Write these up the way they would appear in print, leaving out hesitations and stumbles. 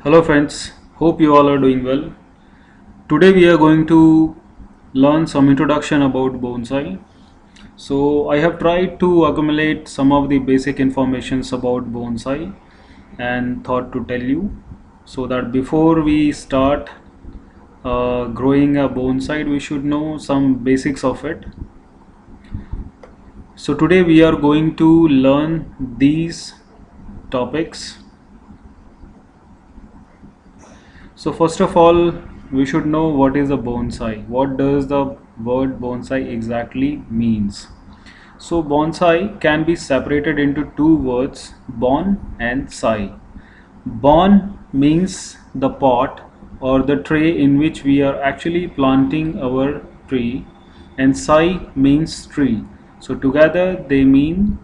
Hello friends, hope you all are doing well. Today we are going to learn some introduction about bonsai. So I have tried to accumulate some of the basic informations about bonsai and thought to tell you so that before we start growing a bonsai we should know some basics of it. So today we are going to learn these topics. So first of all, we should know what is a bonsai. What does the word bonsai exactly means? So bonsai can be separated into two words, bon and sai. Bon means the pot or the tray in which we are actually planting our tree, and sai means tree. So together they mean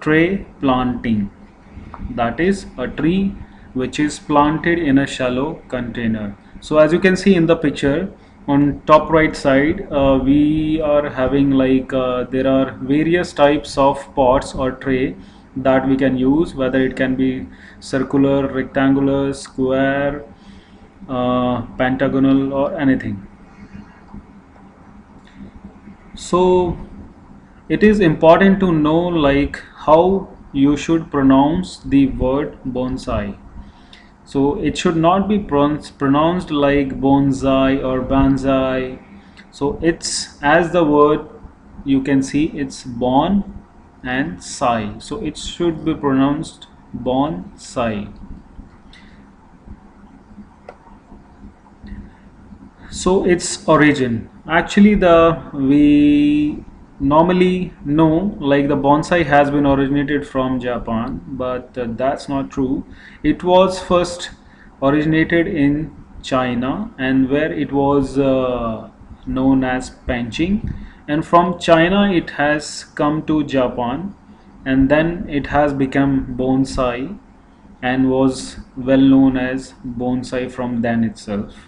tray planting, that is a tree which is planted in a shallow container. So as you can see in the picture on top right side, we are having there are various types of pots or tray that we can use, whether it can be circular, rectangular, square, pentagonal or anything. So it is important to know how you should pronounce the word bonsai. So it should not be pronounced like bonsai or banzai. So it's, as the word you can see, it's bon and sai. So it should be pronounced bonsai. So its origin, actually the we normally know like the bonsai has been originated from Japan, but that's not true. It was first originated in China, and where it was known as panching, and from China it has come to Japan, and then it has become bonsai and was well known as bonsai from then itself.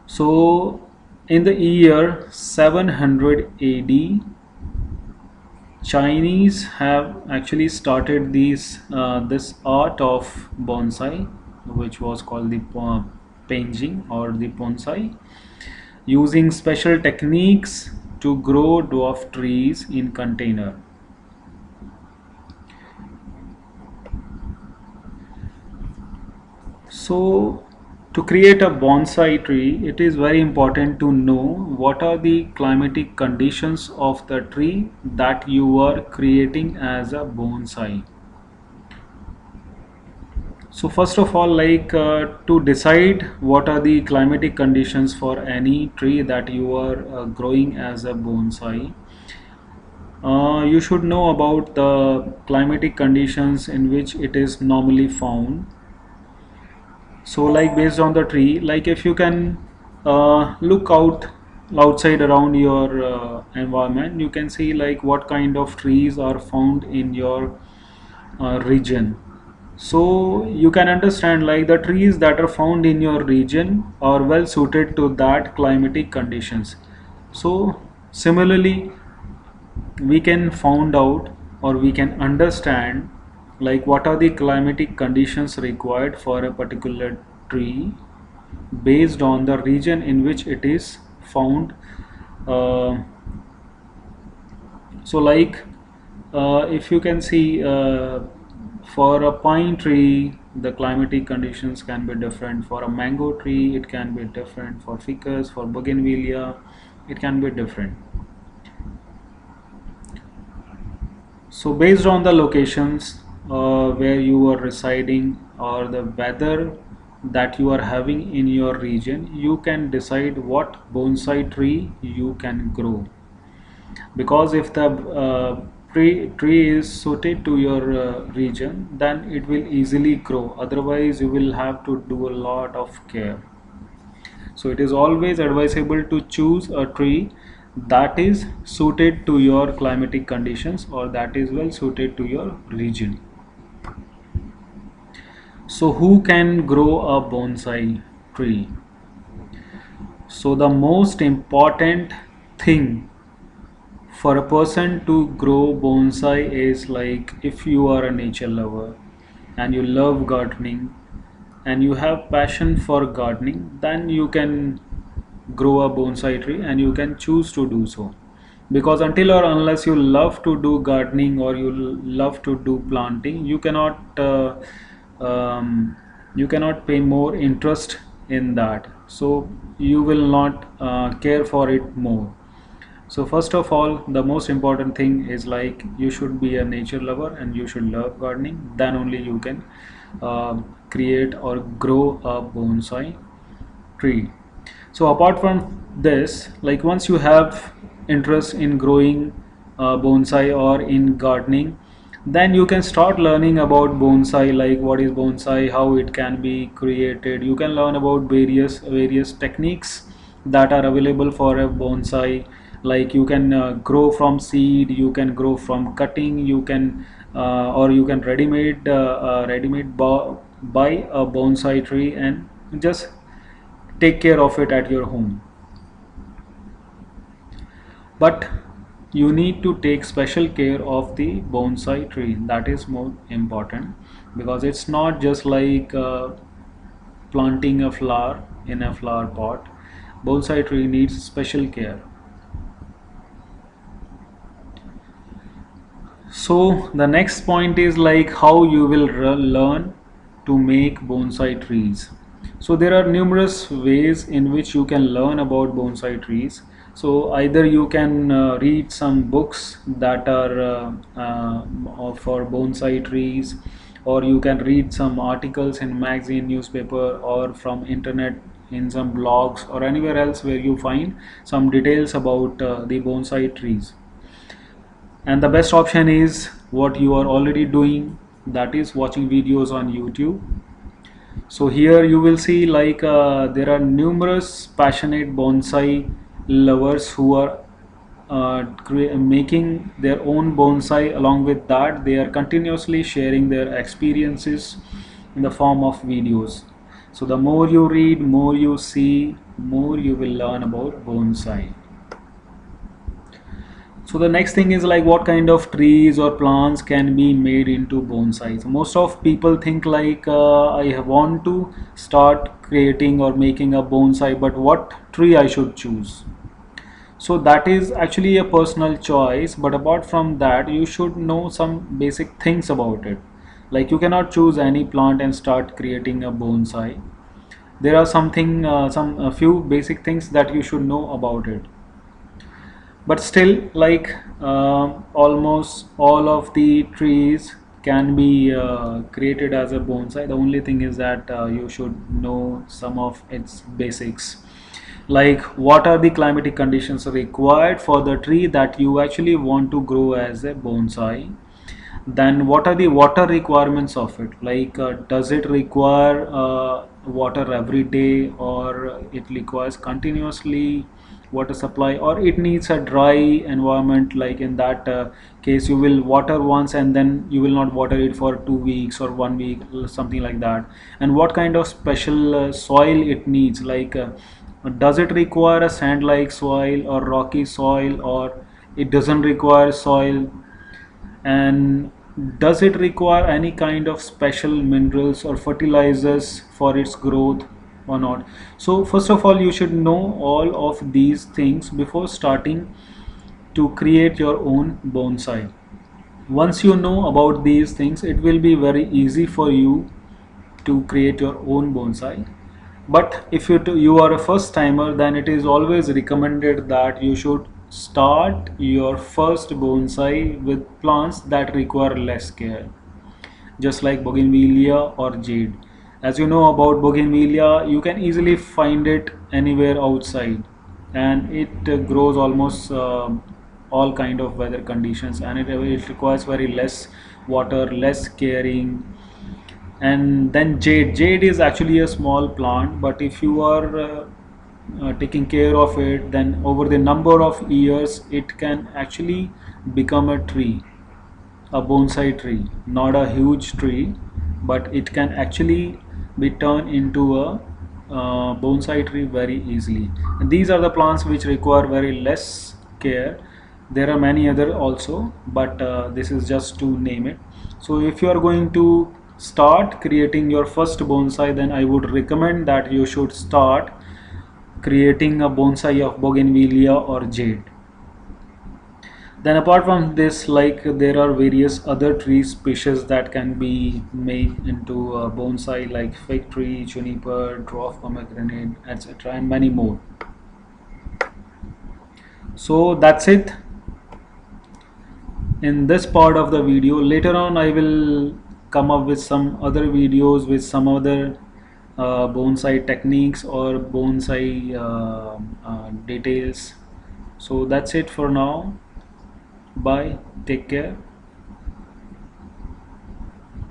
So, in the year 700 AD, Chinese have actually started this art of bonsai, which was called the painting or the bonsai, using special techniques to grow dwarf trees in container. So, to create a bonsai tree, it is very important to know what are the climatic conditions of the tree that you are creating as a bonsai. So first of all, to decide what are the climatic conditions for any tree that you are growing as a bonsai, you should know about the climatic conditions in which it is normally found. So like based on the tree, like if you can look outside around your environment, you can see like what kind of trees are found in your region. So you can understand like the trees that are found in your region are well suited to that climatic conditions. So similarly, we can find out or we can understand like what are the climatic conditions required for a particular tree based on the region in which it is found. uh, if you can see, for a pine tree the climatic conditions can be different, for a mango tree it can be different, for ficus, for bougainvillea it can be different. So based on the locations where you are residing or the weather that you are having in your region, you can decide what bonsai tree you can grow. Because if the tree is suited to your region, then it will easily grow. Otherwise, you will have to do a lot of care. So it is always advisable to choose a tree that is suited to your climatic conditions or that is well suited to your region. So who can grow a bonsai tree? So the most important thing for a person to grow bonsai is like if you are a nature lover, and you love gardening and you have passion for gardening, then you can grow a bonsai tree and you can choose to do so. Because until or unless you love to do gardening or you love to do planting, you cannot pay more interest in that, so you will not care for it more. So first of all, the most important thing is like you should be a nature lover and you should love gardening. Then only you can create or grow a bonsai tree. So apart from this, like once you have interest in growing bonsai or in gardening, then you can start learning about bonsai, like what is bonsai, how it can be created. You can learn about various techniques that are available for a bonsai. Like you can grow from seed, you can grow from cutting, you can or you can ready-made buy a bonsai tree and just take care of it at your home. But you need to take special care of the bonsai tree. That is more important, because it's not just like planting a flower in a flower pot. Bonsai tree needs special care. So the next point is like how you will learn to make bonsai trees. So there are numerous ways in which you can learn about bonsai trees. So either you can read some books that are for bonsai trees, or you can read some articles in magazine, newspaper, or from internet in some blogs or anywhere else where you find some details about the bonsai trees. And the best option is what you are already doing, that is watching videos on YouTube. So here you will see like there are numerous passionate bonsai lovers who are making their own bonsai. Along with that, they are continuously sharing their experiences in the form of videos. So the more you read, more you see, more you will learn about bonsai. So the next thing is like what kind of trees or plants can be made into bonsai. So most of people think like I want to start creating or making a bonsai, but what tree I should choose. So that is actually a personal choice, but apart from that, you should know some basic things about it. Like you cannot choose any plant and start creating a bonsai. There are some a few basic things that you should know about it. But still, like almost all of the trees can be created as a bonsai. The only thing is that you should know some of its basics, like what are the climatic conditions required for the tree that you actually want to grow as a bonsai. Then what are the water requirements of it, like does it require water every day, or it requires continuously water supply, or it needs a dry environment. Like in that case, you will water once and then you will not water it for 2 weeks or 1 week, something like that. And what kind of special soil it needs, like does it require a sand like soil or rocky soil, or it doesn't require soil. And does it require any kind of special minerals or fertilizers for its growth or not. So first of all, you should know all of these things before starting to create your own bonsai. Once you know about these things, it will be very easy for you to create your own bonsai. But if you are a first timer, then it is always recommended that you should start your first bonsai with plants that require less care, just like bougainvillea or jade. As you know about bougainvillea, you can easily find it anywhere outside, and it grows almost all kind of weather conditions, and it requires very less water, less caring. And then jade is actually a small plant, but if you are taking care of it, then over the number of years it can actually become a tree, a bonsai tree. Not a huge tree, but it can actually be turned into a bonsai tree very easily. And these are the plants which require very less care. There are many other also, but this is just to name it. So if you are going to start creating your first bonsai, then I would recommend that you should start creating a bonsai of bougainvillea or jade. Then apart from this, like there are various other tree species that can be made into a bonsai, like fig tree, juniper, dwarf pomegranate, etc., and many more. So that's it in this part of the video. Later on I will come up with some other videos with some other bonsai techniques or bonsai details. So that's it for now. Bye, take care.